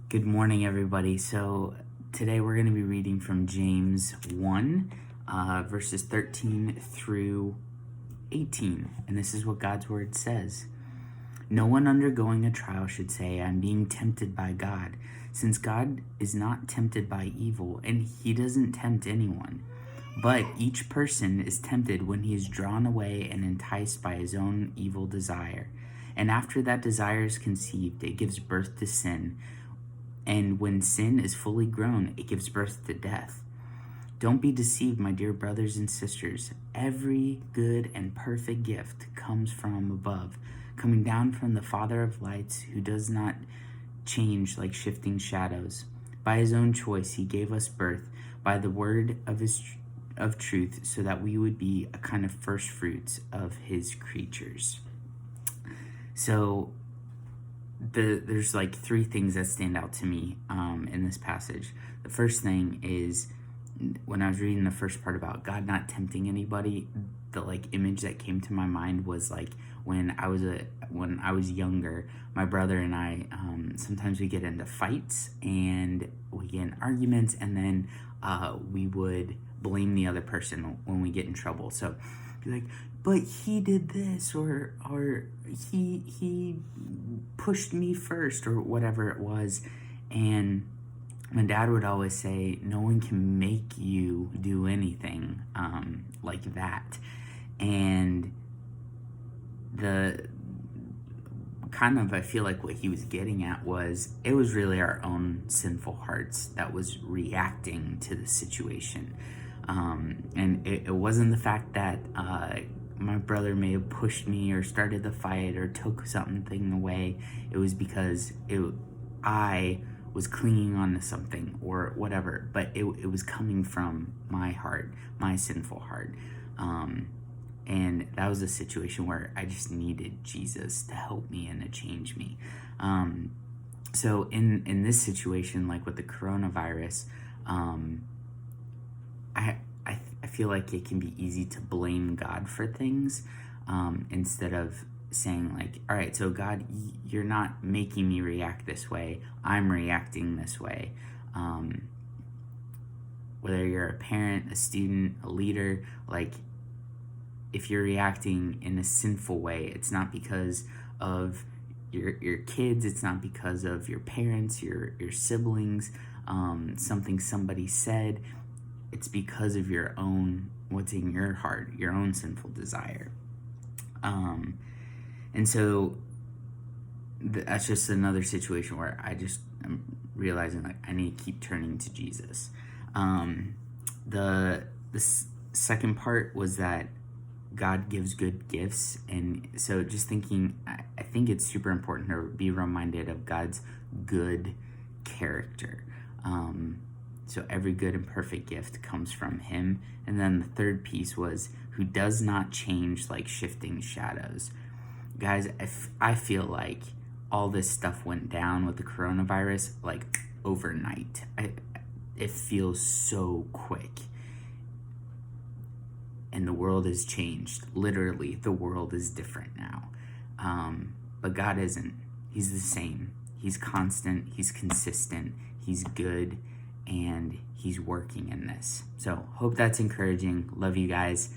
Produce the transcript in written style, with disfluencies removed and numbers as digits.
Good morning, everybody. So today we're going to be reading from James 1, verses 13 through 18. And this is what God's word says. No one undergoing a trial should say, I'm being tempted by God, since God is not tempted by evil, and he doesn't tempt anyone. But each person is tempted when he is drawn away and enticed by his own evil desire. And after that desire is conceived, it gives birth to sin. And when sin is fully grown, it gives birth to death. Don't be deceived, my dear brothers and sisters. Every good and perfect gift comes from above, coming down from the Father of lights, who does not change like shifting shadows. By his own choice, he gave us birth by the word of truth, so that we would be a kind of first fruits of his creatures. So there's like three things that stand out to me in this passage. The first thing is, when I was reading the first part about God not tempting anybody, the like image that came to my mind was like when I was younger, my brother and I sometimes we get into fights and we get in arguments, and then we would blame the other person when we get in trouble. So be like, but he did this, or he pushed me first, or whatever it was. And my dad would always say, no one can make you do anything like that. And the kind of, I feel like what he was getting at was, it was really our own sinful hearts that was reacting to the situation. And it wasn't the fact that my brother may have pushed me or started the fight or took something away. It was because I was clinging on to something or whatever, but it was coming from my heart, my sinful heart. And that was a situation where I just needed Jesus to help me and to change me. So in this situation, like with the coronavirus, I feel like it can be easy to blame God for things, instead of saying like, all right, so God, you're not making me react this way. I'm reacting this way. Whether you're a parent, a student, a leader, like if you're reacting in a sinful way, it's not because of your kids, it's not because of your parents, your siblings, something somebody said. It's because of your own, what's in your heart, your own sinful desire. And so that's just another situation where I'm realizing like I need to keep turning to Jesus. The second part was that God gives good gifts. And so just thinking, I think it's super important to be reminded of God's good character. So every good and perfect gift comes from him. And then the third piece was, who does not change like shifting shadows. Guys, I feel like all this stuff went down with the coronavirus like overnight. It feels so quick. And the world has changed. Literally, the world is different now. But God isn't. He's the same. He's constant. He's consistent. He's good. And he's working in this. So hope that's encouraging. Love you guys.